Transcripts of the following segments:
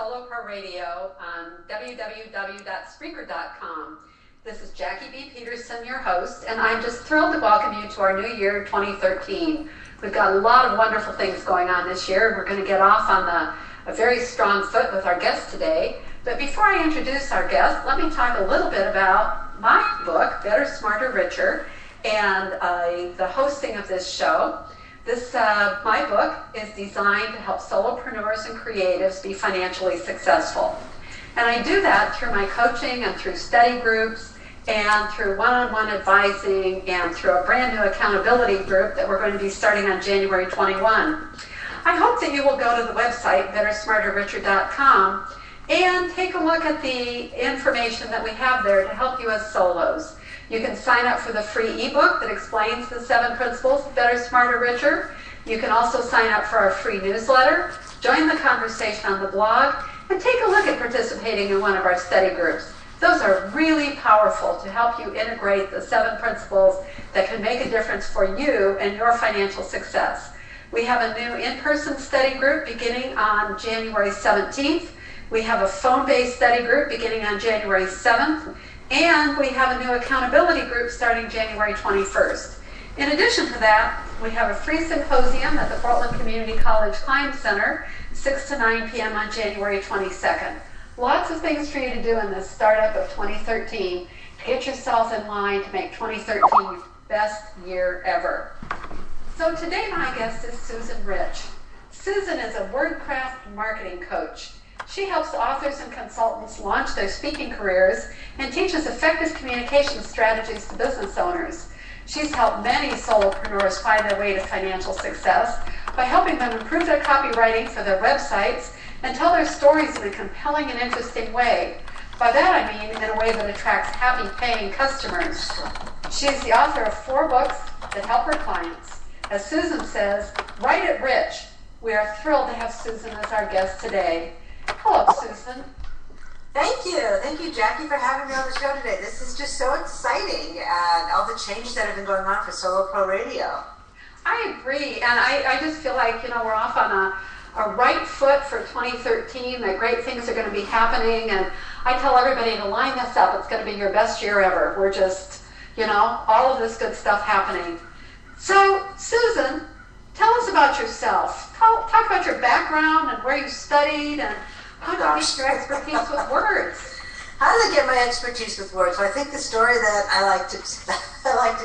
Solo Pro Radio on www.Spreaker.com. This is Jackie B. Peterson, your host, and I'm just thrilled to welcome you to our new year, 2013. We've got a lot of wonderful things going on this year. We're going to get off on a very strong foot with our guest today. But before I introduce our guest, let me talk a little bit about my book, Better, Smarter, Richer, and the hosting of this show. My book is designed to help solopreneurs and creatives be financially successful. And I do that through my coaching and through study groups and through one-on-one advising and through a brand new accountability group that we're going to be starting on January 21. I hope that you will go to the website, bettersmarterricher.com, and take a look at the information that we have there to help you as solos. You can sign up for the free ebook that explains the 7 principles of Better, Smarter, Richer. You can also sign up for our free newsletter, join the conversation on the blog, and take a look at participating in one of our study groups. Those are really powerful to help you integrate the 7 principles that can make a difference for you and your financial success. We have a new in-person study group beginning on January 17th. We have a phone-based study group beginning on January 7th. And we have a new accountability group starting January 21st. In addition to that, we have a free symposium at the Portland Community College Klein Center, 6 to 9 p.m. on January 22nd. Lots of things for you to do in this startup of 2013 to get yourself in line to make 2013 your best year ever. So today my guest is Susan Rich. Susan is a WordCraft marketing coach. She helps authors and consultants launch their speaking careers and teaches effective communication strategies to business owners. She's helped many solopreneurs find their way to financial success by helping them improve their copywriting for their websites and tell their stories in a compelling and interesting way. By that I mean in a way that attracts happy paying customers. She is the author of 4 books that help her clients. As Susan says, write it rich. We are thrilled to have Susan as our guest today. Hello, Susan. Thank you, Jackie, for having me on the show today. This is just so exciting, and all the changes that have been going on for Solo Pro Radio. I agree, and I just feel like, we're off on a right foot for 2013, that great things are going to be happening, and I tell everybody to line this up. It's going to be your best year ever. We're just, all of this good stuff happening. So, Susan, tell us about yourself. Talk about your background and where you studied, and how did you get your expertise with words? How did I get my expertise with words? Well, I think the story that I like to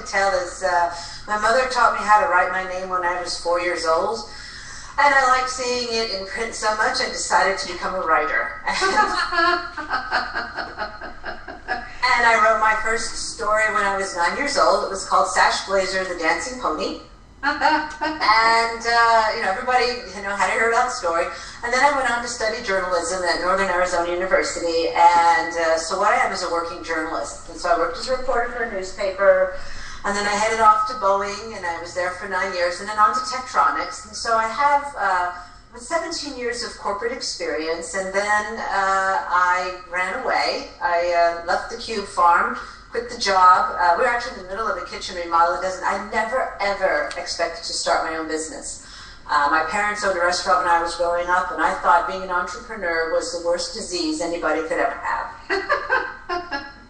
tell is my mother taught me how to write my name when I was 4 years old, and I liked seeing it in print so much I decided to become a writer. And I wrote my first story when I was 9 years old. It was called Sash Blazer, the Dancing Pony. And, everybody, had heard that story. And then I went on to study journalism at Northern Arizona University. And so what I am is a working journalist. And so I worked as a reporter for a newspaper. And then I headed off to Boeing, and I was there for 9 years, and then on to Tektronix. And so I have 17 years of corporate experience. And then I ran away. I left the Cube farm, quit the job. We were actually in the middle of a kitchen remodel. I never, ever expected to start my own business. My parents owned a restaurant when I was growing up, and I thought being an entrepreneur was the worst disease anybody could ever have.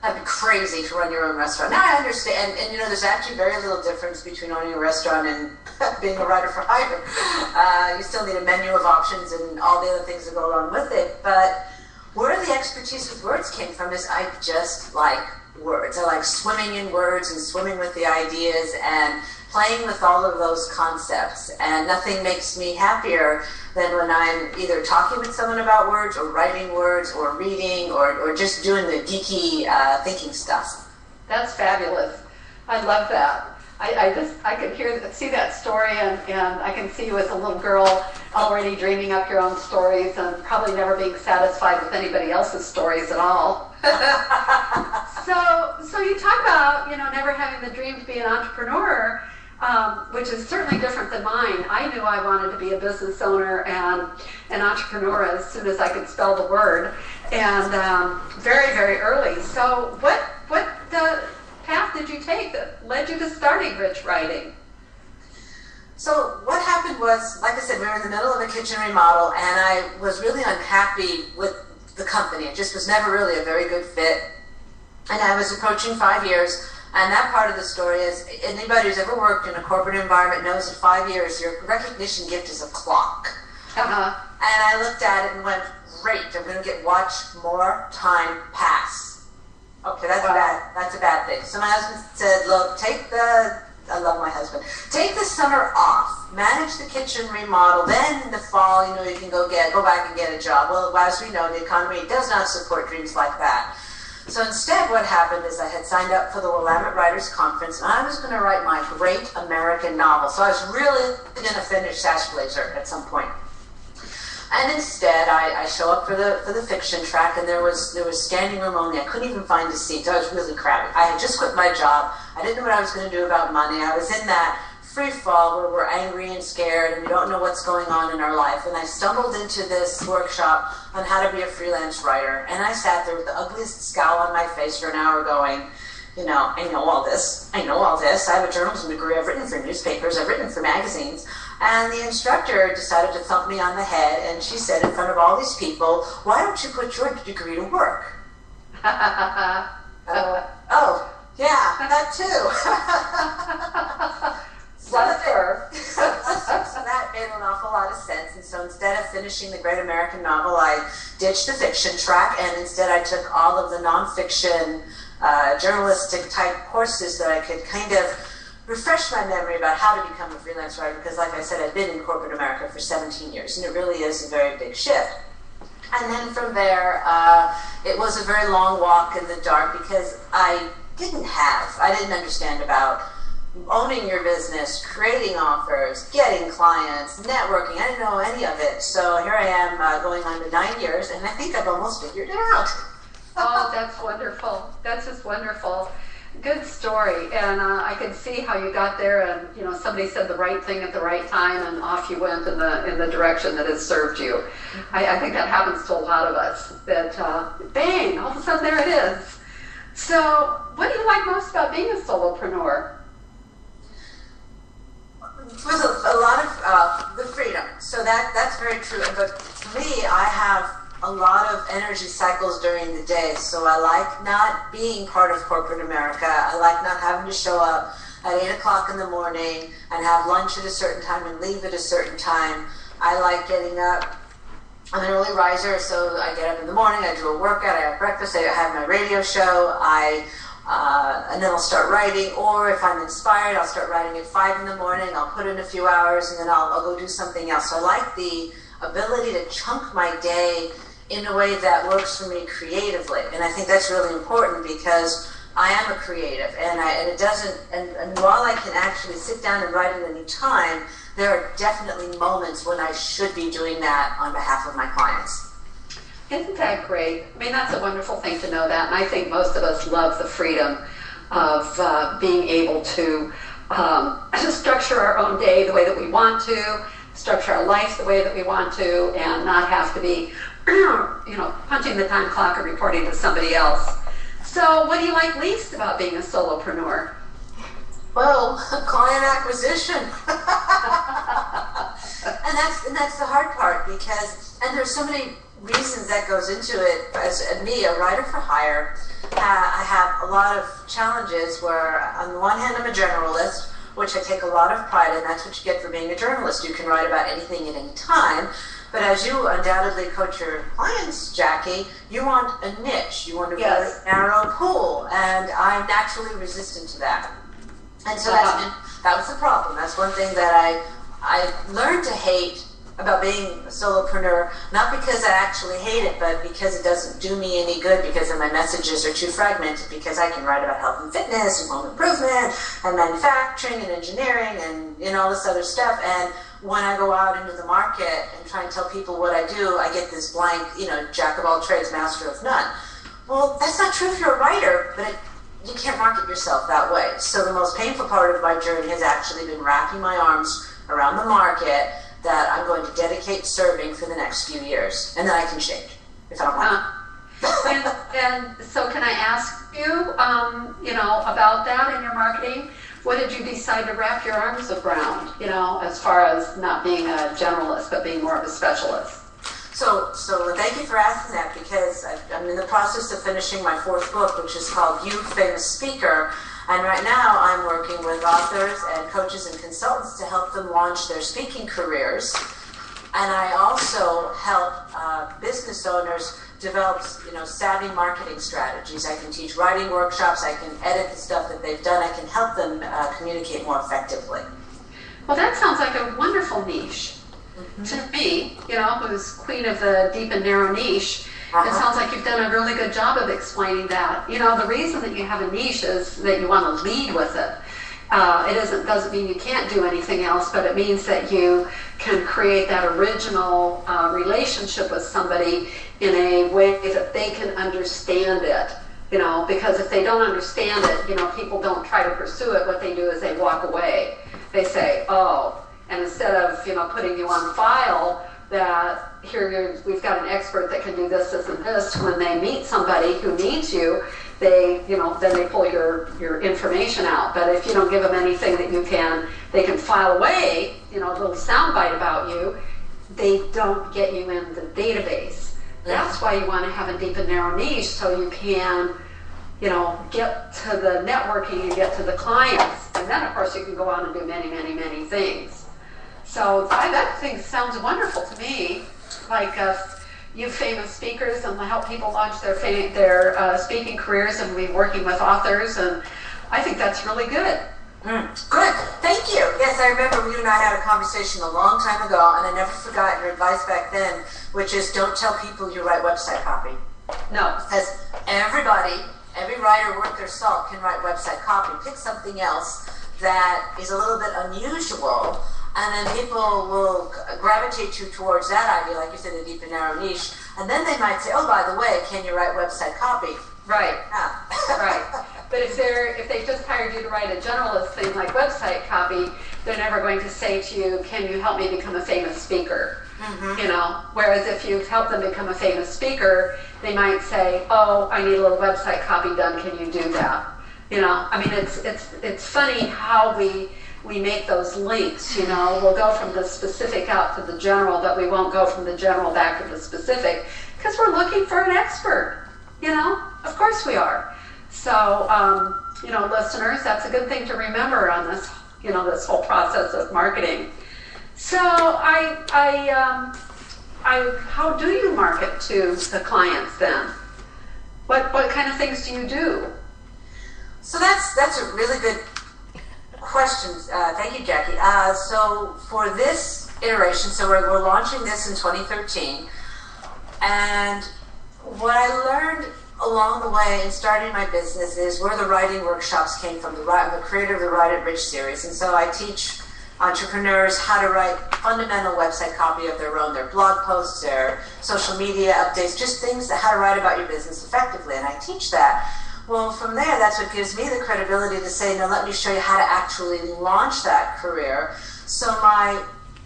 That'd be crazy to run your own restaurant. Now I understand, and there's actually very little difference between owning a restaurant and being a writer for hire. You still need a menu of options and all the other things that go along with it. But where the expertise with words came from is I just like words. I like swimming in words and swimming with the ideas and playing with all of those concepts. And nothing makes me happier than when I'm either talking with someone about words or writing words or reading or just doing the geeky thinking stuff. That's fabulous. I love that. I could see that story, and I can see you as a little girl already dreaming up your own stories and probably never being satisfied with anybody else's stories at all. So you talk about, never having the dream to be an entrepreneur, which is certainly different than mine. I knew I wanted to be a business owner and an entrepreneur as soon as I could spell the word, and very, very early. So what path did you take that led you to starting Rich Writing? So what happened was, like I said, we were in the middle of a kitchen remodel, and I was really unhappy with the company. It just was never really a very good fit. And I was approaching 5 years, and that part of the story is, anybody who's ever worked in a corporate environment knows that 5 years, your recognition gift is a clock. Uh-huh. And I looked at it and went, great, I'm going to get watch more time pass. Okay, that's bad. That's a bad thing. So my husband said, look, I love my husband. Take the summer off, manage the kitchen remodel, then in the fall, you can go back and get a job. Well, as we know, the economy does not support dreams like that. So instead, what happened is I had signed up for the Willamette Writers Conference, and I was going to write my great American novel. So I was really going to finish Sash Blazer at some point. And instead, I show up for the fiction track, and there was standing room only. I couldn't even find a seat. I was really crowded. I had just quit my job. I didn't know what I was going to do about money. I was in that free fall where we're angry and scared, and we don't know what's going on in our life. And I stumbled into this workshop on how to be a freelance writer. And I sat there with the ugliest scowl on my face for an hour going, I know all this. I have a journalism degree. I've written for newspapers. I've written for magazines. And the instructor decided to thump me on the head, and she said in front of all these people, why don't you put your degree to work? Oh, yeah, that too. So that made an awful lot of sense. And so instead of finishing the great American novel, I ditched the fiction track, and instead I took all of the nonfiction journalistic type courses that I could kind of refresh my memory about how to become a freelance writer, because like I said, I've been in corporate America for 17 years, and it really is a very big shift. And then from there, it was a very long walk in the dark, because I didn't understand about owning your business, creating offers, getting clients, networking. I didn't know any of it. So here I am going on to 9 years, and I think I've almost figured it out. Oh, that's wonderful. That's just wonderful. Good story. And I can see how you got there, and somebody said the right thing at the right time, and off you went in the direction that has served you. I think that happens to a lot of us, that bang, all of a sudden there it is. So what do you like most about being a solopreneur? With a lot of the freedom. So that's very true. But for me, I have a lot of energy cycles during the day. So I like not being part of corporate America. I like not having to show up at 8 o'clock in the morning and have lunch at a certain time and leave at a certain time. I like getting up. I'm an early riser, so I get up in the morning, I do a workout, I have breakfast, I have my radio show, and then I'll start writing, or if I'm inspired, I'll start writing at 5 in the morning, I'll put in a few hours, and then I'll go do something else. So I like the ability to chunk my day in a way that works for me creatively. And I think that's really important, because I am a creative, and while I can actually sit down and write at any time, there are definitely moments when I should be doing that on behalf of my clients. Isn't that great? I mean, that's a wonderful thing to know that, and I think most of us love the freedom of being able to structure our own day the way that we want to, structure our life the way that we want to, and not have to be, punching the time clock or reporting to somebody else. So, what do you like least about being a solopreneur? Well, client acquisition. and that's the hard part, and there's so many reasons that goes into it. As me, a writer for hire, I have a lot of challenges where, on the one hand, I'm a generalist, which I take a lot of pride in. That's what you get for being a journalist. You can write about anything at any time. But as you undoubtedly coach your clients, Jackie, you want a niche. You want a very narrow pool. And I'm naturally resistant to that. And so that was the problem. That's one thing that I learned to hate about being a solopreneur, not because I actually hate it, but because it doesn't do me any good, because then my messages are too fragmented, because I can write about health and fitness and home improvement and manufacturing and engineering and all this other stuff. And when I go out into the market and try and tell people what I do, I get this blank, jack of all trades, master of none. Well, that's not true if you're a writer, but you can't market yourself that way. So the most painful part of my journey has actually been wrapping my arms around the market that I'm going to dedicate serving for the next few years. And then I can change if I don't want and so can I ask you, about that in your marketing? what did you decide to wrap your arms around, as far as not being a generalist, but being more of a specialist? So thank you for asking that, because I'm in the process of finishing my 4th book, which is called You Famous Speaker. And right now I'm working with authors and coaches and consultants to help them launch their speaking careers. And I also help business owners develop, savvy marketing strategies. I can teach writing workshops. I can edit the stuff that they've done. I can help them communicate more effectively. Well, that sounds like a wonderful niche. To me, who's queen of the deep and narrow niche, it sounds like you've done a really good job of explaining that. The reason that you have a niche is that you want to lead with it. It doesn't mean you can't do anything else, but it means that you can create that original relationship with somebody in a way that they can understand it. Because if they don't understand it, people don't try to pursue it. What they do is they walk away. They say, oh, and instead of, putting you on file that we've got an expert that can do this, this, and this, when they meet somebody who needs you, then they pull your information out. But if you don't give them anything that they can file away, a little soundbite about you, they don't get you in the database. That's why you want to have a deep and narrow niche, so you can, get to the networking and get to the clients. And then, of course, you can go on and do many, many, many things. So that thing sounds wonderful to me. Like You Famous Speakers, and help people launch their speaking careers, and be working with authors. And I think that's really good. Good. Thank you. Yes, I remember you and I had a conversation a long time ago, and I never forgot your advice back then, which is don't tell people you write website copy. No. Because every writer worth their salt can write website copy. Pick something else that is a little bit unusual, and then people will gravitate you towards that idea, like you said, a deep and narrow niche. And then they might say, oh, by the way, can you write website copy? Right. Right. But if they just hired you to write a generalist thing like website copy, they're never going to say to you, can you help me become a famous speaker? Whereas if you help them become a famous speaker, they might say, oh, I need a little website copy done, can you do that? It's funny how we make those links. We'll go from the specific out to the general, but we won't go from the general back to the specific, because we're looking for an expert. Of course we are. So, listeners, that's a good thing to remember on this, this whole process of marketing. So, how do you market to the clients then? What kind of things do you do? So that's a really good question. Thank you, Jackie. So for this iteration, so we're launching this in 2013, and what I learned along the way in starting my business is where the writing workshops came from. I'm the creator of the Write It Rich series, and so I teach entrepreneurs how to write fundamental website copy of their own, their blog posts, their social media updates, just things how to write about your business effectively, and I teach that. Well, from there, that's what gives me the credibility to say, now let me show you how to actually launch that career. So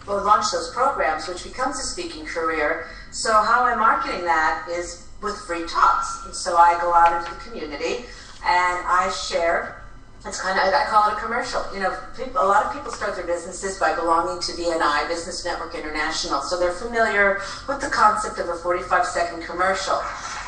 launch those programs, which becomes a speaking career. So how I'm marketing that is with free talks. And so I go out into the community and I share. I call it a commercial. A lot of people start their businesses by belonging to BNI, Business Network International, so they're familiar with the concept of a 45-second commercial.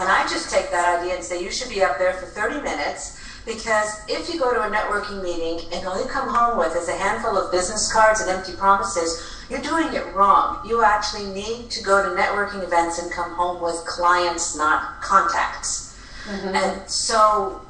And I just take that idea and say, you should be up there for 30 minutes, because if you go to a networking meeting and all you come home with is a handful of business cards and empty promises, you're doing it wrong. You actually need to go to networking events and come home with clients, not contacts. And so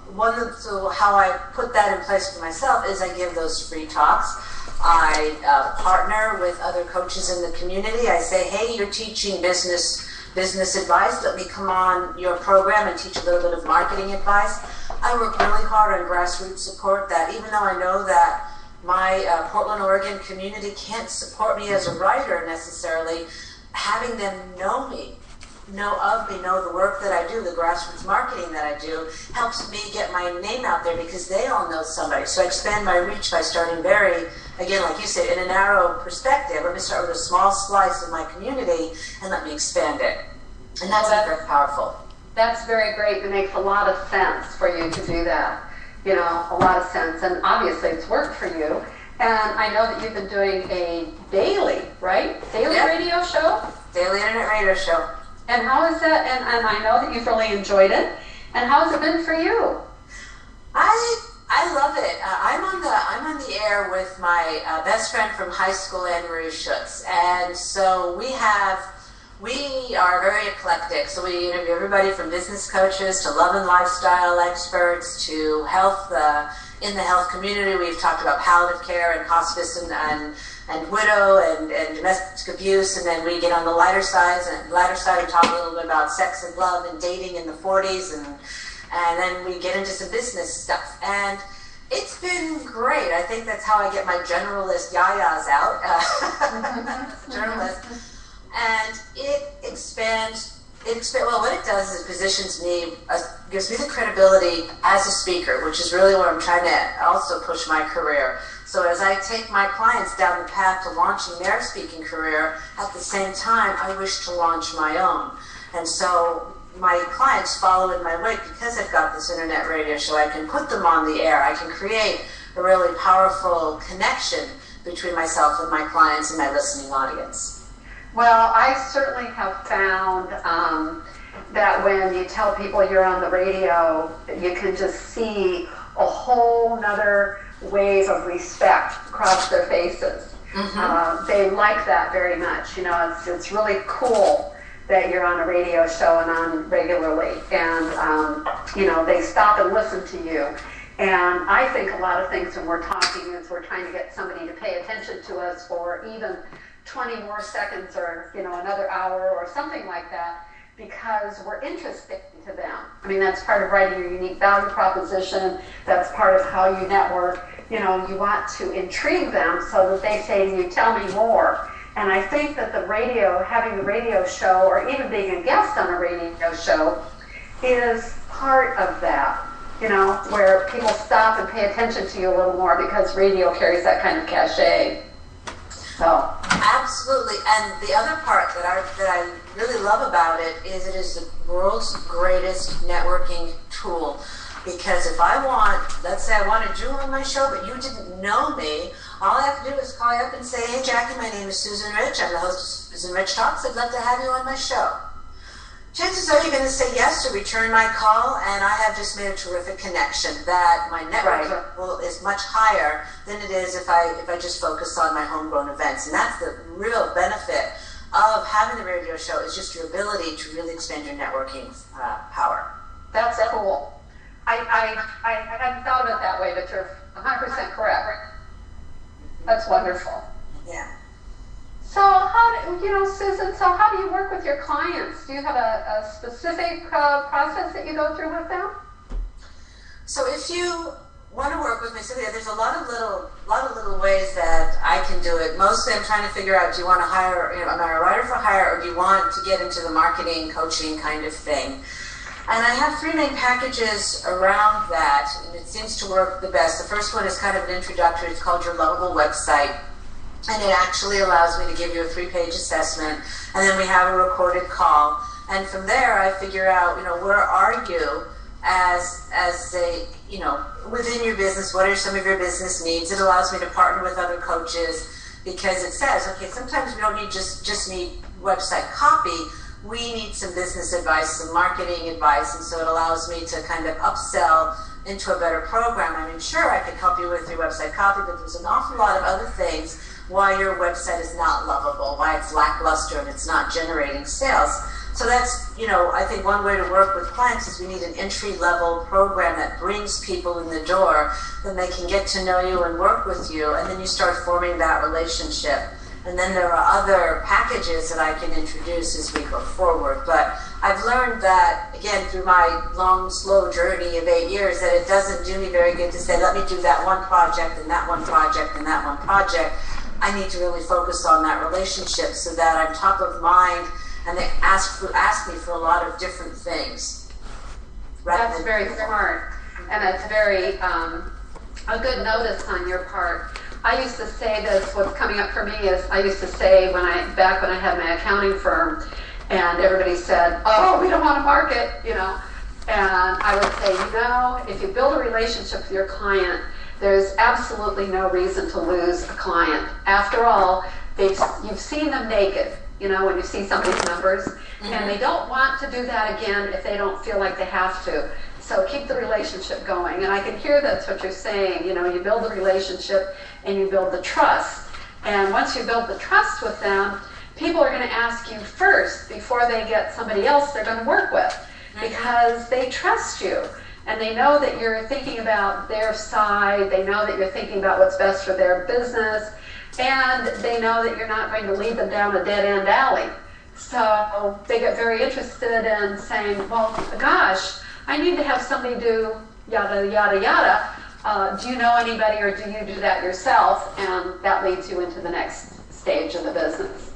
how I put that in place for myself is I give those free talks. I partner with other coaches in the community. I say, hey, you're teaching business advice. Let me come on your program and teach a little bit of marketing advice. I work really hard on grassroots support, that even though I know that my Portland, Oregon community can't support me as a writer necessarily, having them know me, know the work that I do, the grassroots marketing that I do, helps me get my name out there, because they all know somebody. So I expand my reach by starting again, like you said, in a narrow perspective. Let me start with a small slice of my community and let me expand it. And that's very powerful. That's very great. It makes a lot of sense for you to do that. a lot of sense. And obviously it's worked for you. And I know that you've been doing a daily, right? Daily radio show? Daily internet radio show. And how is that? And I know that you've really enjoyed it. And how has it been for you? I love it. I'm on the air with my best friend from high school, Anne Marie Schutz, and so we are very eclectic. So we interview everybody from business coaches to love and lifestyle experts to health. In the health community, we've talked about palliative care and hospice and widow and domestic abuse, and then we get on the lighter side and talk a little bit about sex and love and dating in the 40s, and then we get into some business stuff. And it's been great. I think that's how I get my generalist yayas out. Journalist. And it expands. Well, what it does is it positions me, gives me the credibility as a speaker, which is really what I'm trying to also push my career. So as I take my clients down the path to launching their speaking career, at the same time, I wish to launch my own. And so my clients follow in my wake because I've got this internet radio show. I can put them on the air. I can create a really powerful connection between myself and my clients and my listening audience. Well, I certainly have found that when you tell people you're on the radio, you can just see a whole nother wave of respect across their faces. Mm-hmm. They like that very much. It's really cool that you're on a radio show and on regularly, and they stop and listen to you. And I think a lot of things when we're talking is we're trying to get somebody to pay attention to us for even 20 more seconds or another hour or something like that, because we're interesting to them. I mean, that's part of writing your unique value proposition. That's part of how you network. You want to intrigue them so that they say to you, tell me more. And I think that having the radio show, or even being a guest on a radio show, is part of that, where people stop and pay attention to you a little more because radio carries that kind of cachet. So. Absolutely. And the other part that I really love about it is the world's greatest networking tool. Because if let's say I wanted you on my show, but you didn't know me, all I have to do is call you up and say, hey, Jackie, my name is Susan Rich. I'm the host of Susan Rich Talks. I'd love to have you on my show. Chances are you're going to say yes to return my call, and I have just made a terrific connection that my network level is much higher than it is if I just focus on my homegrown events. And that's the real benefit of having the radio show, is just your ability to really expand your networking power. That's cool. I hadn't thought of it that way, but you're 100% correct. That's wonderful. Yeah. So Susan, how do you work with your clients? Do you have a specific process that you go through with them? So if you want to work with me, Cynthia, there's a lot of little ways that I can do it. Mostly I'm trying to figure out, do you want to hire, am I a writer for hire, or do you want to get into the marketing, coaching kind of thing? And I have 3 main packages around that, and it seems to work the best. The first one is kind of an introductory. It's called Your Lovable Website. And it actually allows me to give you a 3-page assessment, and then we have a recorded call. And from there, I figure out, where are you as a, within your business? What are some of your business needs? It allows me to partner with other coaches, because it says, okay, sometimes we don't need just need website copy. We need some business advice, some marketing advice, and so it allows me to kind of upsell into a better program. I mean, sure, I could help you with your website copy, but there's an awful lot of other things why your website is not lovable, why it's lackluster and it's not generating sales. So that's, I think one way to work with clients is we need an entry-level program that brings people in the door, then they can get to know you and work with you, and then you start forming that relationship. And then there are other packages that I can introduce as we go forward. But I've learned that, again, through my long, slow journey of 8 years, that it doesn't do me very good to say, let me do that one project and that one project and that one project. I need to really focus on that relationship so that I'm top of mind, and they ask me for a lot of different things. That's very smart, and that's very a good notice on your part. I used to say this, what's coming up for me is, I used to say back when I had my accounting firm, and everybody said, oh, we don't want to market, And I would say, if you build a relationship with your client, there's absolutely no reason to lose a client. After all, you've seen them naked, when you see somebody's numbers, and they don't want to do that again if they don't feel like they have to. So keep the relationship going. And I can hear that's what you're saying. You build the relationship and you build the trust. And once you build the trust with them, people are going to ask you first before they get somebody else they're going to work with, because they trust you. And they know that you're thinking about their side. They know that you're thinking about what's best for their business. And they know that you're not going to lead them down a dead-end alley. So they get very interested in saying, well, gosh, I need to have somebody do yada, yada, yada. Do you know anybody, or do you do that yourself? And that leads you into the next stage of the business.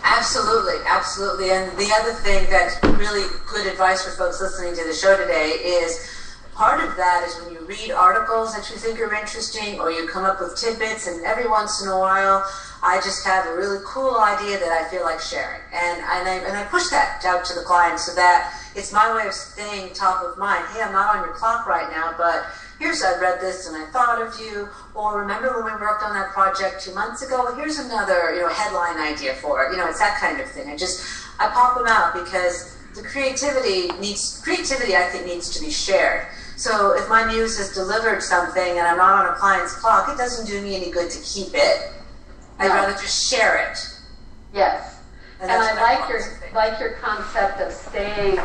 Absolutely, absolutely. And the other thing that's really good advice for folks listening to the show today is part of that is when you read articles that you think are interesting, or you come up with tidbits, and every once in a while I just have a really cool idea that I feel like sharing. And I push that out to the client so that it's my way of staying top of mind. Hey, I'm not on your clock right now, but I read this and I thought of you. Or remember when we worked on that project 2 months ago? Well, here's another headline idea for it. It's that kind of thing. I pop them out because the creativity I think needs to be shared. So if my muse has delivered something and I'm not on a client's clock, it doesn't do me any good to keep it. I'd rather just share it. Yes. And I like your concept of staying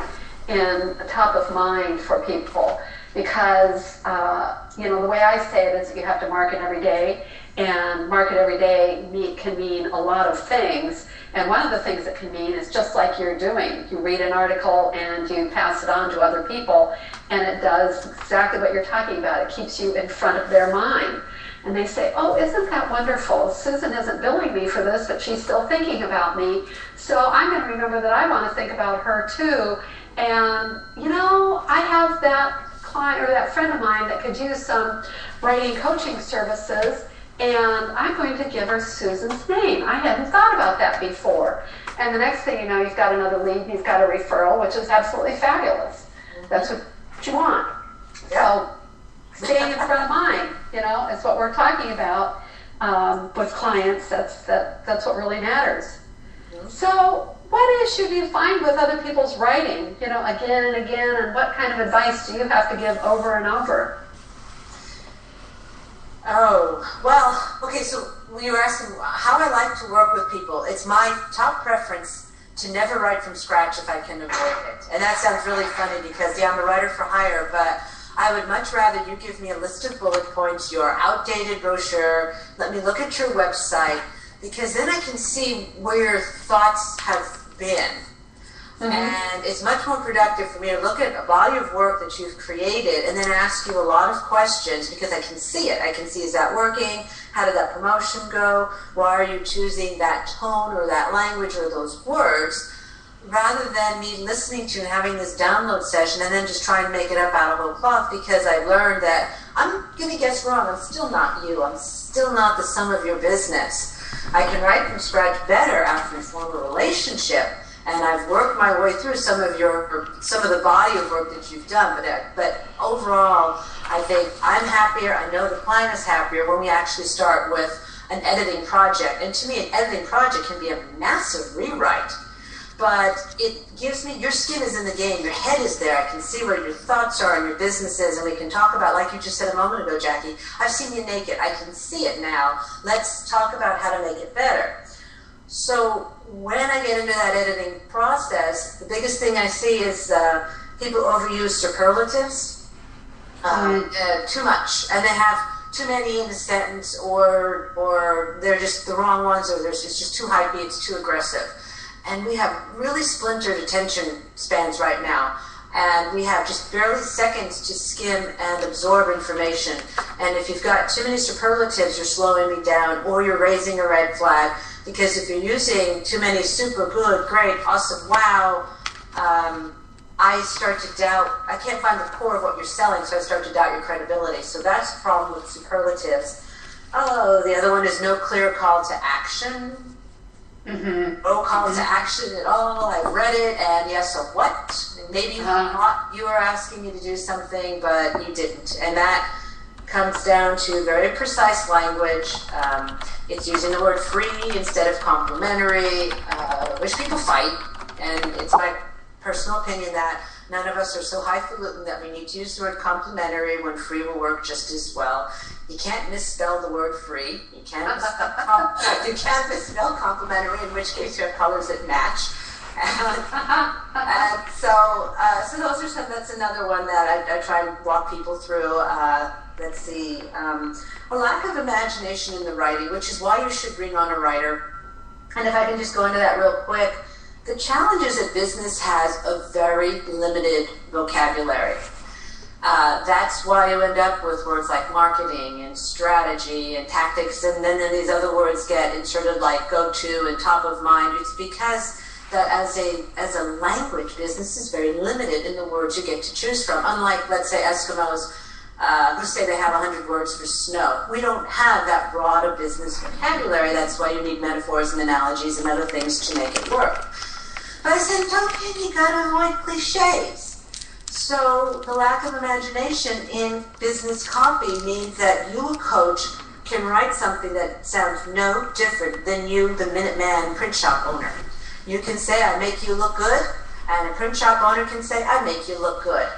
in top of mind for people, because the way I say it is you have to market every day, and market every day can mean a lot of things. And one of the things it can mean is just like you're doing. You read an article and you pass it on to other people, and it does exactly what you're talking about. It keeps you in front of their mind. And they say, oh, isn't that wonderful? Susan isn't billing me for this, but she's still thinking about me. So I'm going to remember that I want to think about her too. And, I have that client or that friend of mine that could use some writing coaching services, and I'm going to give her Susan's name. I hadn't thought about that before. And the next thing you know, you've got another lead, you've got a referral, which is absolutely fabulous. That's what you want. So staying in front of mind, is what we're talking about with clients. That's what really matters. So what issue do you find with other people's writing, again and again, and what kind of advice do you have to give over and over? Oh, well, okay, so when you were asking how I like to work with people, it's my top preference to never write from scratch if I can avoid it. And that sounds really funny because, I'm a writer for hire, but I would much rather you give me a list of bullet points, your outdated brochure, let me look at your website, because then I can see where your thoughts have been. And it's much more productive for me to look at a body of work that you've created and then ask you a lot of questions, because I can see it. I can see, is that working? How did that promotion go? Why are you choosing that tone or that language or those words? Rather than me listening to and having this download session and then just trying to make it up out of whole cloth, because I learned that I'm going to guess wrong. I'm still not you. I'm still not the sum of your business. I can write from scratch better after we form a relationship. And I've worked my way through some of the body of work that you've done, but overall, I think I'm happier. I know the client is happier when we actually start with an editing project. And to me, an editing project can be a massive rewrite, but it gives me, your skin is in the game, your head is there. I can see where your thoughts are and your business is, and we can talk about, like you just said a moment ago, Jackie, I've seen you naked. I can see it now. Let's talk about how to make it better. So when I get into that editing process, the biggest thing I see is people overuse superlatives too much, and they have too many in a sentence, or they're just the wrong ones, or it's just too high beat, it's too aggressive. And we have really splintered attention spans right now, and we have just barely seconds to skim and absorb information. And if you've got too many superlatives, you're slowing me down, or you're raising a red flag. Because if you're using too many super, good, great, awesome, wow, I start to doubt, I can't find the core of what you're selling, so I start to doubt your credibility. So that's the problem with superlatives. Oh, the other one is no clear call to action. No call to action at all. I read it, and yes, so what? Maybe you thought you were asking me to do something, but you didn't. And that comes down to very precise language. It's using the word free instead of complimentary, which people fight. And it's my personal opinion that none of us are so highfalutin that we need to use the word complimentary when free will work just as well. You can't misspell the word free. You can't misspell complimentary, in which case you have colors that match. And so those are some. That's another one that I try and walk people through. Let's see, a lack of imagination in the writing, which is why you should bring on a writer. And if I can just go into that real quick, the challenge is that business has a very limited vocabulary. That's why you end up with words like marketing and strategy and tactics, and then these other words get inserted like go-to and top of mind. It's because that as a language, business is very limited in the words you get to choose from. Unlike, let's say, Eskimos who say they have 100 words for snow. We don't have that broad of business vocabulary. That's why you need metaphors and analogies and other things to make it work. But I said, okay, you gotta avoid cliches. So the lack of imagination in business copy means that you, a coach, can write something that sounds no different than you, the Minuteman print shop owner. You can say, I make you look good, and a print shop owner can say, I make you look good.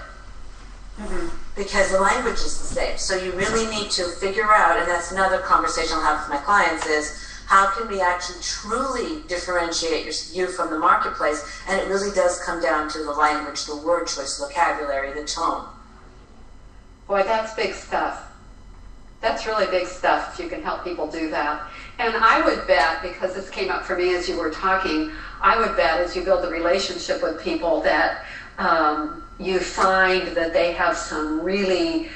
Because the language is the same. So you really need to figure out, and that's another conversation I'll have with my clients, is how can we actually truly differentiate you from the marketplace? And it really does come down to the language, the word choice, vocabulary, the tone. Boy, that's big stuff. That's really big stuff if you can help people do that. And I would bet, because this came up for me as you were talking, I would bet as you build a relationship with people that you find that they have some really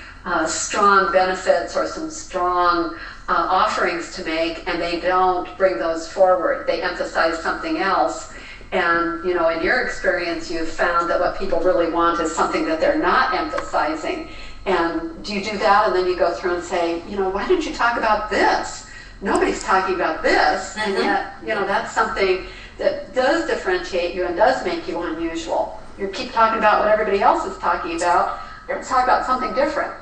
strong benefits or some strong offerings to make, and they don't bring those forward. They emphasize something else. And, you know, in your experience, you've found that what people really want is something that they're not emphasizing. And do you do that, and then you go through and say, you know, why didn't you talk about this? Nobody's talking about this. And yet, you know, that's something that does differentiate you and does make you unusual. You keep talking about what everybody else is talking about. Let's talk about something different.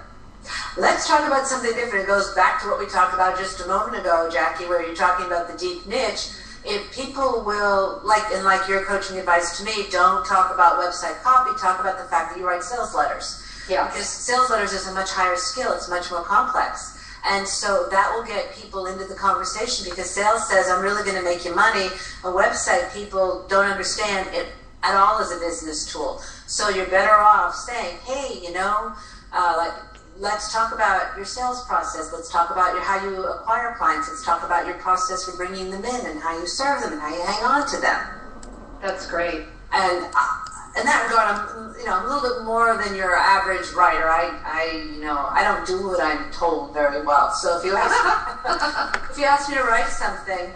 Let's talk about something different. It goes back to what we talked about just a moment ago, Jackie, where you're talking about the deep niche. If people will, like your coaching advice to me, don't talk about website copy, talk about the fact that you write sales letters. Yeah. Because sales letters is a much higher skill. It's much more complex. And so that will get people into the conversation, because sales says, I'm really going to make you money. A website, people don't understand it at all as a business tool. So you're better off saying, hey, you know, let's talk about your sales process. Let's talk about how you acquire clients. Let's talk about your process for bringing them in and how you serve them and how you hang on to them. That's great. And in that regard, I'm a little bit more than your average writer. I don't do what I'm told very well. So if you ask me to write something,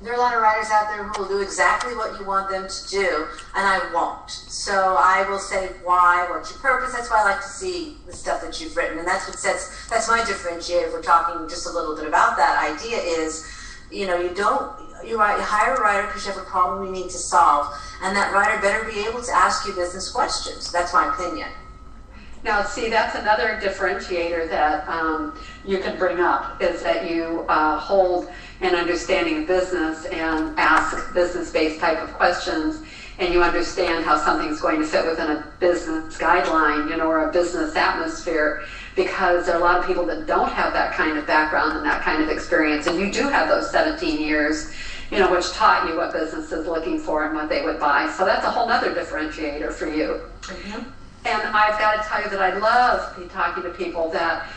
there are a lot of writers out there who will do exactly what you want them to do, and I won't. So I will say why, what's your purpose. That's why I like to see the stuff that you've written, and that's my differentiator. If we're talking just a little bit about that idea is, you hire a writer because you have a problem you need to solve, and that writer better be able to ask you business questions. That's my opinion. Now, see, that's another differentiator that you can bring up, is that you hold an understanding of business and ask business-based type of questions, and you understand how something's going to fit within a business guideline, or a business atmosphere, because there are a lot of people that don't have that kind of background and that kind of experience, and you do have those 17 years, which taught you what business is looking for and what they would buy. So that's a whole other differentiator for you. Mm-hmm. And I've got to tell you that I love talking to people that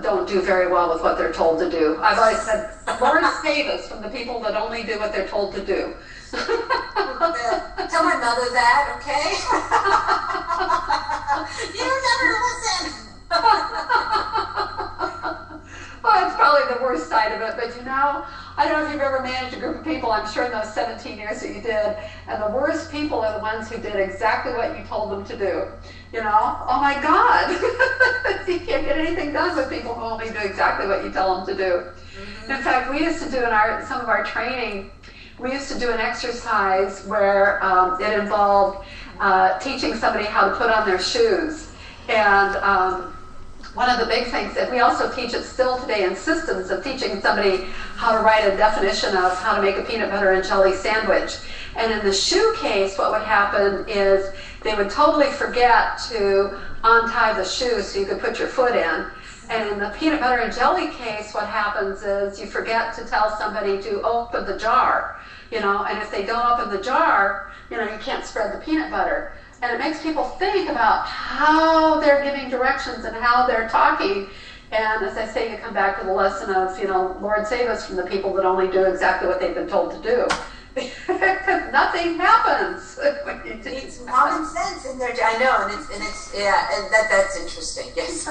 don't do very well with what they're told to do. I've always said, Lawrence Davis, from the people that only do what they're told to do. Tell my mother that, okay? You never listen. Well, it's probably the worst side of it, but I don't know if you've ever managed a group of people, I'm sure in those 17 years that you did, and the worst people are the ones who did exactly what you told them to do. Oh my God. You can't get anything done with people who only do exactly what you tell them to do. Mm-hmm. In fact, we used to do in some of our training, we used to do an exercise where it involved teaching somebody how to put on their shoes. And one of the big things, and we also teach it still today in systems, of teaching somebody how to write a definition of how to make a peanut butter and jelly sandwich. And in the shoe case, what would happen is they would totally forget to untie the shoe so you could put your foot in. And in the peanut butter and jelly case, what happens is you forget to tell somebody to open the jar, and if they don't open the jar, you can't spread the peanut butter. And it makes people think about how they're giving directions and how they're talking. And as I say, you come back to the lesson of, Lord save us from the people that only do exactly what they've been told to do. Because nothing happens. It's common sense in there. I know, and that's interesting. Yes.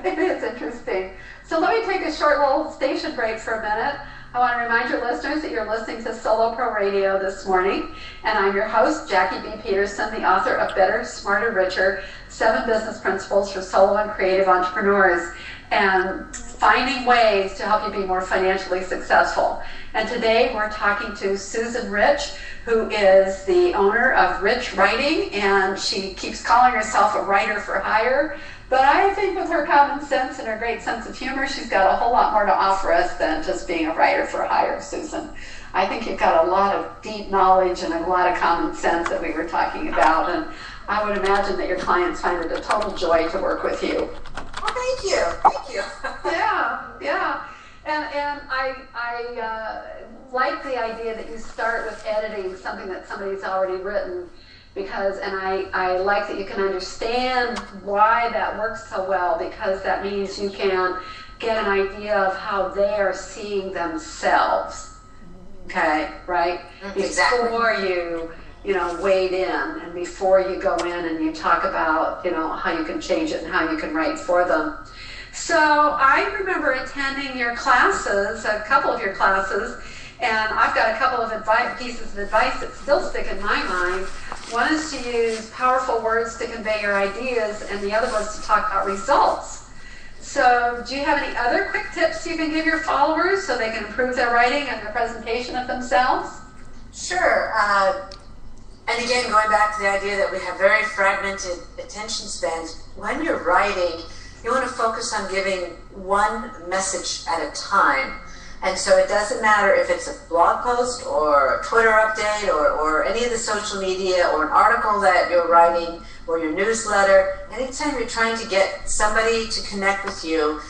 It is interesting. So let me take a short little station break for a minute. I want to remind your listeners that you're listening to Solo Pro Radio this morning, and I'm your host, Jackie B. Peterson, the author of Better, Smarter, Richer, 7 Business Principles for Solo and Creative Entrepreneurs, and finding ways to help you be more financially successful. And today we're talking to Susan Rich, who is the owner of Rich Writing, and she keeps calling herself a writer for hire. But I think with her common sense and her great sense of humor, she's got a whole lot more to offer us than just being a writer for hire, Susan. I think you've got a lot of deep knowledge and a lot of common sense that we were talking about, and I would imagine that your clients find it a total joy to work with you. Well, thank you. Yeah. And I like the idea that you start with editing something that somebody's already written, because, and I like that you can understand why that works so well, because that means you can get an idea of how they are seeing themselves. Okay, right? Exactly. Before you wade in, and before you go in and you talk about, how you can change it and how you can write for them. So I remember attending your classes, a couple of your classes, and I've got a couple of pieces of advice that still stick in my mind. One is to use powerful words to convey your ideas, and the other was to talk about results. So do you have any other quick tips you can give your followers so they can improve their writing and their presentation of themselves? Sure. And again, going back to the idea that we have very fragmented attention spans, when you're writing, you want to focus on giving one message at a time. And so it doesn't matter if it's a blog post or a Twitter update or any of the social media or an article that you're writing or your newsletter. Anytime you're trying to get somebody to connect with you,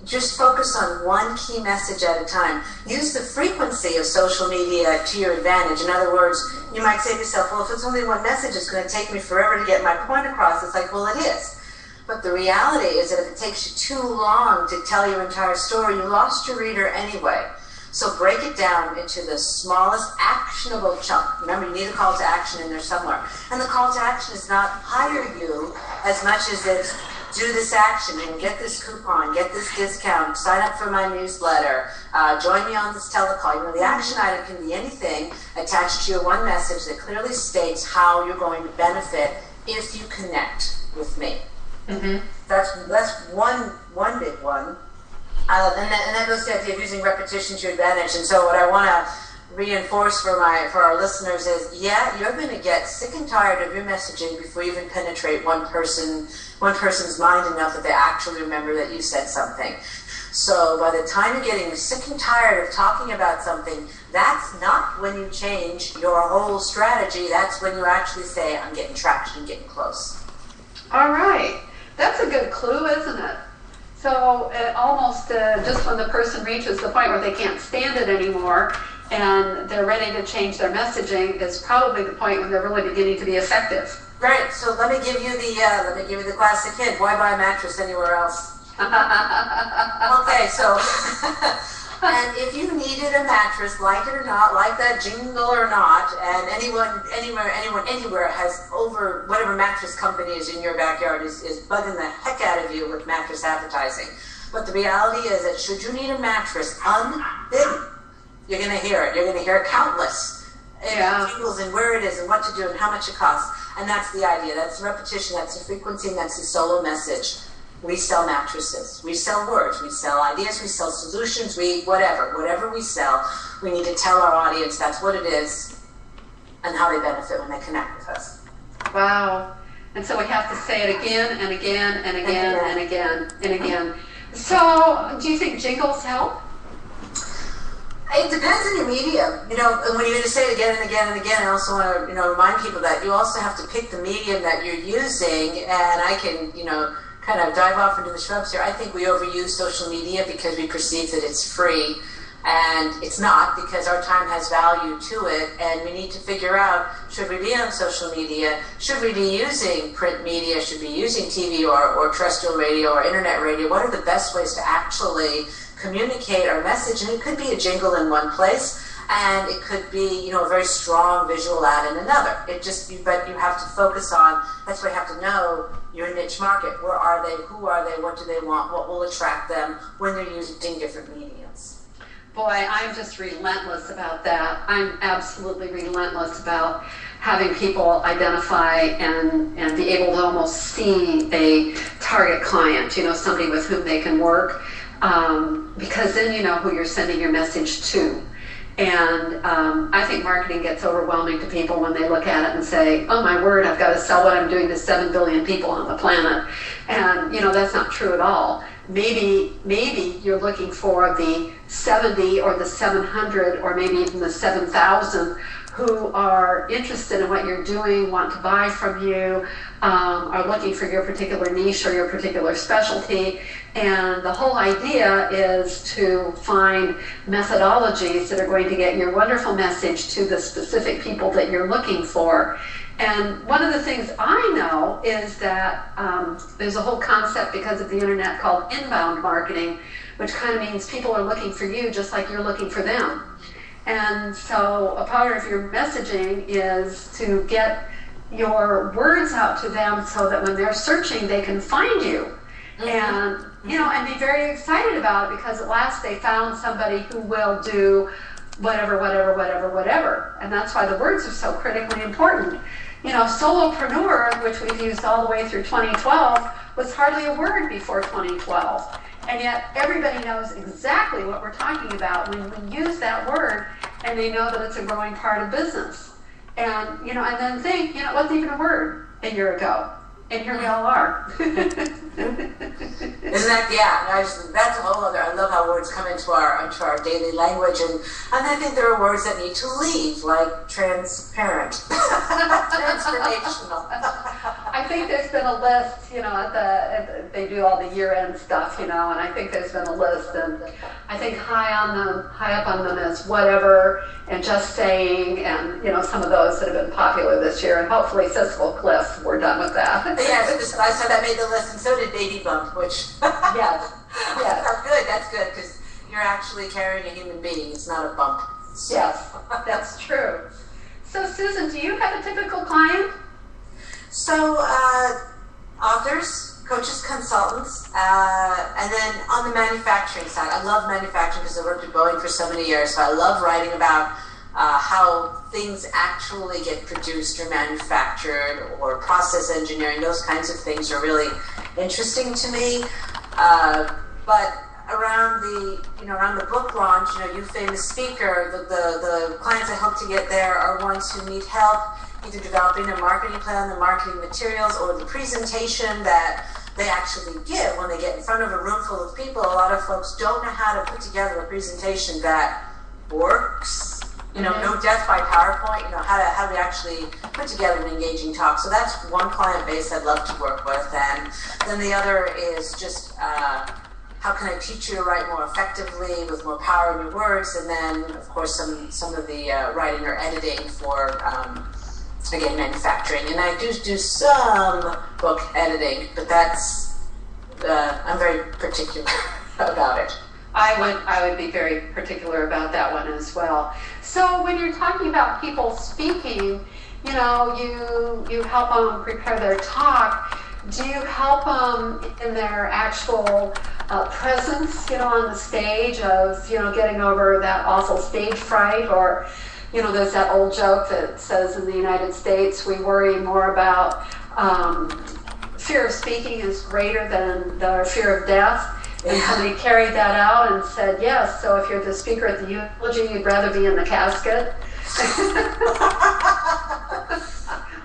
just focus on one key message at a time. Use the frequency of social media to your advantage. In other words, you might say to yourself, well, if it's only one message, it's going to take me forever to get my point across. It's like, well, it is. But the reality is that if it takes you too long to tell your entire story, you lost your reader anyway. So break it down into the smallest actionable chunk. Remember, you need a call to action in there somewhere. And the call to action is not hire you as much as it's do this action, get this coupon, get this discount, sign up for my newsletter, join me on this telecall. The action item can be anything attached to your one message that clearly states how you're going to benefit if you connect with me. Mm-hmm. That's one big one. And that goes to the idea of using repetition to your advantage. And so what I want to reinforce for our listeners is, you're going to get sick and tired of your messaging before you even penetrate one person's mind enough that they actually remember that you said something. So by the time you're getting sick and tired of talking about something, that's not when you change your whole strategy. That's when you actually say, I'm getting traction, I'm getting close. All right. That's a good clue, isn't it? So almost just when the person reaches the point where they can't stand it anymore and they're ready to change their messaging is probably the point when they're really beginning to be effective. Right. So let me give you the classic hint. Why buy a mattress anywhere else? Okay. So and if you needed a mattress, like it or not, like that jingle or not, and anyone anywhere has over whatever mattress company is in your backyard is bugging the heck out of you with mattress advertising. But the reality is that should you need a mattress unbidden, you're going to hear it. You're going to hear countless jingles and where it is and what to do and how much it costs. And that's the idea. That's the repetition. That's the frequency. And that's the solo message. We sell mattresses. We sell words. We sell ideas. We sell solutions. Whatever we sell, we need to tell our audience that's what it is and how they benefit when they connect with us. Wow. And so we have to say it again and again and again and again and again. So do you think jingles help? It depends on your medium. And when you're going to say it again and again and again, I also want to, remind people that you also have to pick the medium that you're using. And I can, kind of dive off into the shrubs here. I think we overuse social media because we perceive that it's free. And it's not, because our time has value to it, and we need to figure out, should we be on social media? Should we be using print media? Should we be using TV or terrestrial radio or internet radio? What are the best ways to actually communicate our message? And it could be a jingle in one place, and it could be, a very strong visual ad in another. But you have to focus on, that's why you have to know your niche market. Where are they? Who are they? What do they want? What will attract them when they're using different mediums? Boy, I'm just relentless about that. I'm absolutely relentless about having people identify and be able to almost see a target client, somebody with whom they can work, because then you know who you're sending your message to. And I think marketing gets overwhelming to people when they look at it and say, oh my word, I've got to sell what I'm doing to 7 billion people on the planet. And, that's not true at all. Maybe you're looking for the 70 or the 700 or maybe even the 7,000 who are interested in what you're doing, want to buy from you, are looking for your particular niche or your particular specialty. And the whole idea is to find methodologies that are going to get your wonderful message to the specific people that you're looking for. And one of the things I know is that there's a whole concept because of the internet called inbound marketing, which kind of means people are looking for you just like you're looking for them. And so a part of your messaging is to get your words out to them so that when they're searching, they can find you. Mm-hmm. And, and be very excited about it, because at last they found somebody who will do whatever. And that's why the words are so critically important. Solopreneur, which we've used all the way through 2012, was hardly a word before 2012. And yet everybody knows exactly what we're talking about when we use that word, and they know that it's a growing part of business. And, and then think, it wasn't even a word a year ago. And here we all are. Isn't that, that's a whole other, I love how words come into our daily language, and I think there are words that need to leave, like transparent, transformational. I think there's been a list, they do all the year-end stuff, and I think there's been a list, and I think high up on them is whatever, and just saying, and, some of those that have been popular this year, and hopefully fiscal cliff, we're done with that. Yes, I saw that made the list, and so did baby bump, which yes. That's good, because you're actually carrying a human being. It's not a bump. Yes, that's true. So, Susan, do you have a typical client? So, authors, coaches, consultants, and then on the manufacturing side, I love manufacturing because I worked at Boeing for so many years, so I love writing about how things actually get produced or manufactured, or process engineering. Those kinds of things are really interesting to me. But around the book launch, you famous speaker, the clients I hope to get there are ones who need help either developing a marketing plan, the marketing materials, or the presentation that they actually give when they get in front of a room full of people. A lot of folks don't know how to put together a presentation that works. No death by PowerPoint, how to actually put together an engaging talk. So that's one client base I'd love to work with. And then the other is just how can I teach you to write more effectively with more power in your words? And then, of course, some of the writing or editing for, again, manufacturing. And I do some book editing, but that's, I'm very particular about it. I would be very particular about that one as well. So when you're talking about people speaking, you help them prepare their talk. Do you help them in their actual presence, on the stage of, getting over that awful stage fright? Or, there's that old joke that says in the United States we worry more about fear of speaking is greater than the fear of death. And somebody carried that out and said, yes, so if you're the speaker at the eulogy, you'd rather be in the casket.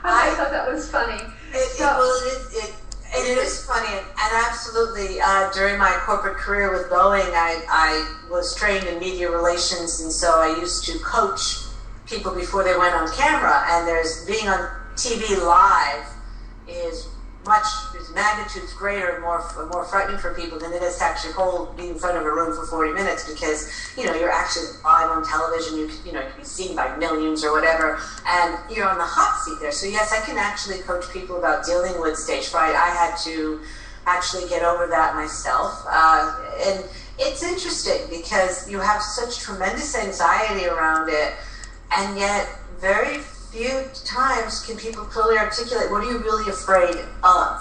I thought that was funny. It is funny, and absolutely. During my corporate career with Boeing, I was trained in media relations, and so I used to coach people before they went on camera. And being on TV live is magnitudes greater and more frightening for people than it is to actually be in front of a room for 40 minutes, because you're actually live on television. You can be seen by millions or whatever, and you're on the hot seat there. So yes, I can actually coach people about dealing with stage fright. I had to actually get over that myself, and it's interesting because you have such tremendous anxiety around it, and yet very few times can people clearly articulate what are you really afraid of.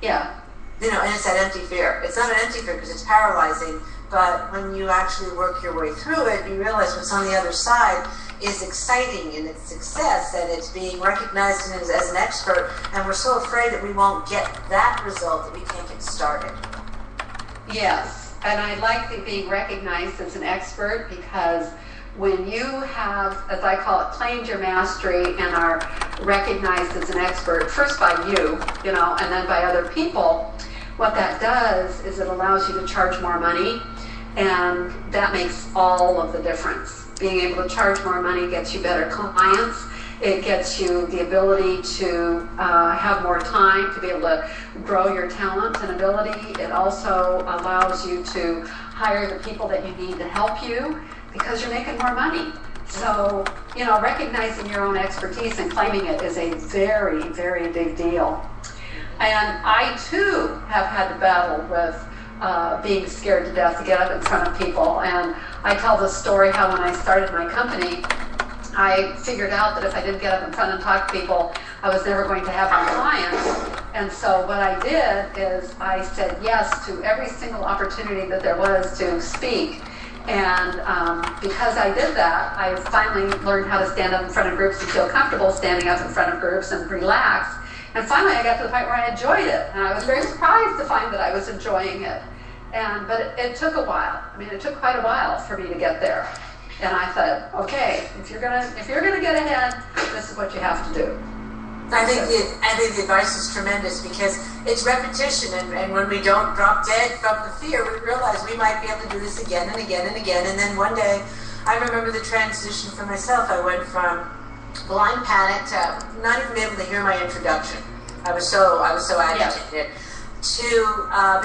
Yeah. And it's that empty fear. It's not an empty fear because it's paralyzing, but when you actually work your way through it, you realize what's on the other side is exciting in its success, and it's being recognized as an expert, and we're so afraid that we won't get that result that we can't get started. Yes, and I like being recognized as an expert, because when you have, as I call it, claimed your mastery and are recognized as an expert, first by you, and then by other people, what that does is it allows you to charge more money, and that makes all of the difference. Being able to charge more money gets you better clients. It gets you the ability to have more time to be able to grow your talent and ability. It also allows you to hire the people that you need to help you, because you're making more money. So, recognizing your own expertise and claiming it is a very, very big deal. And I, too, have had to battle with being scared to death to get up in front of people. And I tell the story how when I started my company, I figured out that if I didn't get up in front and talk to people, I was never going to have any clients. And so what I did is I said yes to every single opportunity that there was to speak. And because I did that, I finally learned how to stand up in front of groups and feel comfortable standing up in front of groups and relax. And finally I got to the point where I enjoyed it. And I was very surprised to find that I was enjoying it. But it took a while. It took quite a while for me to get there. And I thought, okay, if you're gonna get ahead, this is what you have to do. I think the advice is tremendous, because it's repetition, and when we don't drop dead from the fear, we realize we might be able to do this again and again and again. And then one day, I remember the transition for myself. I went from blind panic to not even able to hear my introduction. I was so agitated. To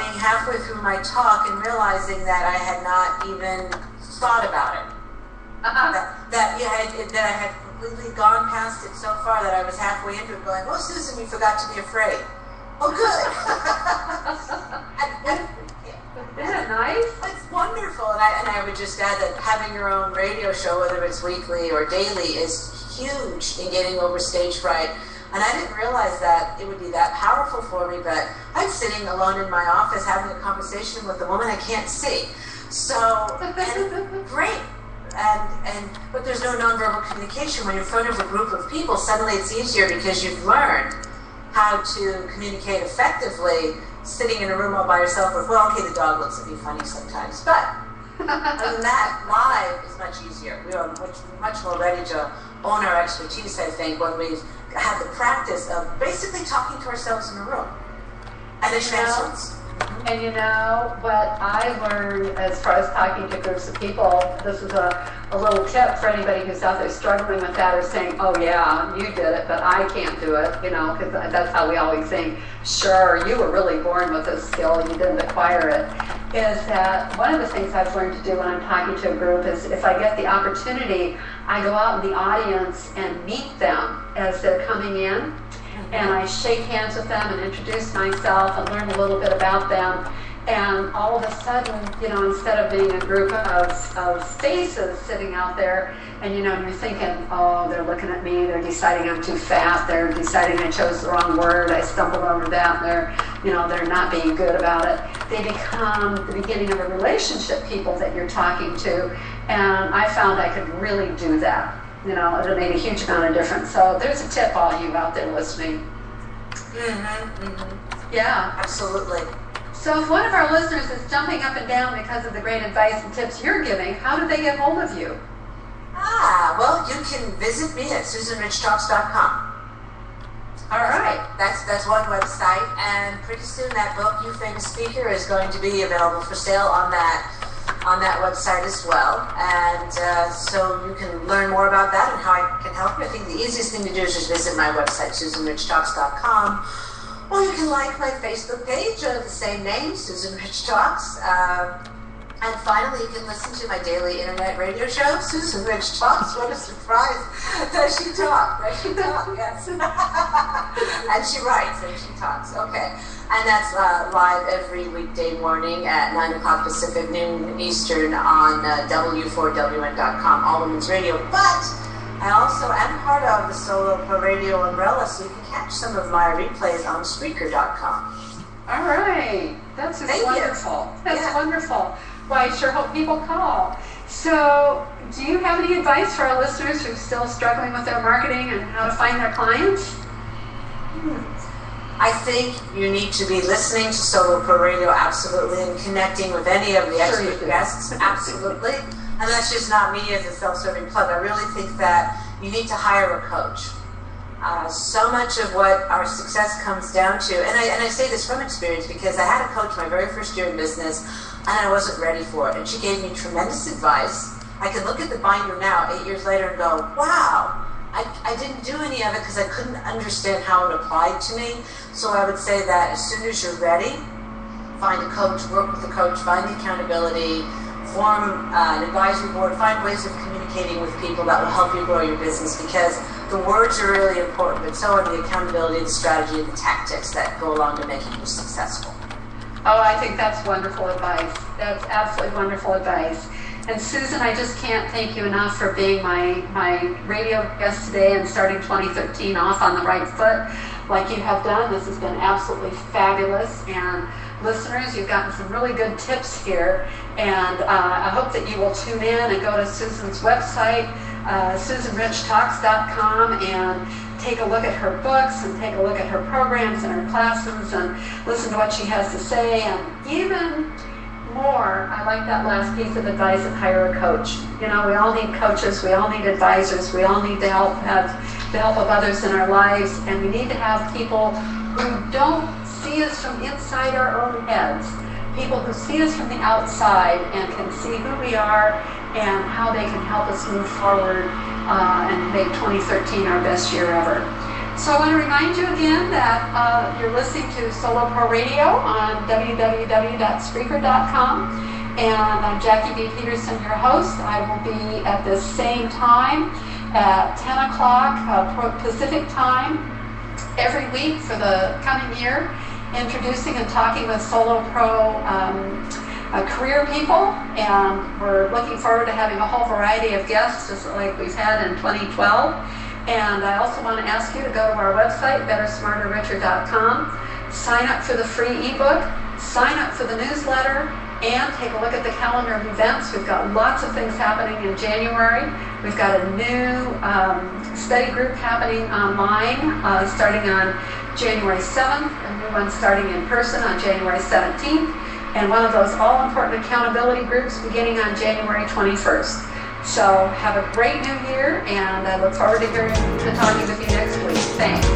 being halfway through my talk and realizing that I had not even thought about it. That I had completely gone past it so far that I was halfway into it going, oh, Susan, you forgot to be afraid. Oh, good. Isn't it nice? It's wonderful. And I would just add that having your own radio show, whether it's weekly or daily, is huge in getting over stage fright. And I didn't realize that it would be that powerful for me, but I'm sitting alone in my office having a conversation with a woman I can't see. So, great. But there's no nonverbal communication. When you're in front of a group of people, suddenly it's easier because you've learned how to communicate effectively sitting in a room all by yourself with, well, okay, the dog looks at me funny sometimes, but other than that, live is much easier. We are much more ready to own our expertise, I think, when we've had the practice of basically talking to ourselves in a room. And it translates. And what I learned as far as talking to groups of people, this is a little tip for anybody who's out there struggling with that or saying, oh yeah, you did it, but I can't do it, because that's how we always think, sure, you were really born with this skill, you didn't acquire it, is that one of the things I've learned to do when I'm talking to a group is if I get the opportunity, I go out in the audience and meet them as they're coming in. And I shake hands with them and introduce myself and learn a little bit about them. And all of a sudden, instead of being a group of faces sitting out there, and you're thinking, oh, they're looking at me, they're deciding I'm too fat, they're deciding I chose the wrong word, I stumbled over that, they're not being good about it. They become the beginning of a relationship, people that you're talking to. And I found I could really do that. It made a huge amount of difference. So there's a tip, all you out there listening. Yeah. Absolutely. So if one of our listeners is jumping up and down because of the great advice and tips you're giving, how do they get hold of you? Well, you can visit me at SusanRichTalks.com. All right. That's one website, and pretty soon that book, You Famous Speaker, is going to be available for sale on that website as well. And so you can learn more about that and how I can help you. I think the easiest thing to do is just visit my website, SusanRichTalks.com. Or you can like my Facebook page of the same name, Susan Rich Talks. And finally, you can listen to my daily internet radio show, Susan Rich Talks. What a surprise. Does she talk? Does she talk? Yes. And she writes and she talks. Okay. And that's live every weekday morning at 9 o'clock Pacific, noon Eastern on W4WN.com, All Women's Radio. But I also am part of the Solo Pro Radio umbrella, so you can catch some of my replays on Spreaker.com. All right. That's wonderful. That's wonderful. Well, I sure hope people call. So, do you have any advice for our listeners who are still struggling with their marketing and how to find their clients? I think you need to be listening to Solo Pro Radio, absolutely, and connecting with any of the expert guests, absolutely. And that's just not me as a self-serving plug. I really think that you need to hire a coach. So much of what our success comes down to, and I say this from experience because I had a coach my very first year in business, and I wasn't ready for it. And she gave me tremendous advice. I can look at the binder now, 8 years later, and go, wow, I didn't do any of it because I couldn't understand how it applied to me. So I would say that as soon as you're ready, find a coach, work with a coach, find the accountability, form an advisory board, find ways of communicating with people that will help you grow your business, because the words are really important, but so are the accountability, the strategy, and the tactics that go along to making you successful. Oh, I think that's wonderful advice. That's absolutely wonderful advice. And Susan, I just can't thank you enough for being my radio guest today and starting 2013 off on the right foot like you have done. This has been absolutely fabulous. And listeners, you've gotten some really good tips here. And I hope that you will tune in and go to Susan's website, SusanRichTalks.com, and take a look at her books and take a look at her programs and her classes and listen to what she has to say. And even more, I like that last piece of advice of hire a coach. You know, we all need coaches, we all need advisors, we all need to have the help of others in our lives, and we need to have people who don't see us from inside our own heads, people who see us from the outside and can see who we are and how they can help us move forward and make 2013 our best year ever. So I want to remind you again that you're listening to Solo Pro Radio on www.Spreaker.com, and I'm Jackie B. Peterson, your host. I will be at the same time at 10 o'clock Pacific time every week for the coming year, introducing and talking with Solo Pro career people, and we're looking forward to having a whole variety of guests just like we've had in 2012. And I also want to ask you to go to our website, bettersmarterricher.com, sign up for the free ebook, sign up for the newsletter, and take a look at the calendar of events. We've got lots of things happening in January. We've got a new study group happening online starting on January 7th, a new one starting in person on January 17th, and one of those all-important accountability groups beginning on January 21st. So have a great new year, and I look forward to talking with you next week. Thanks.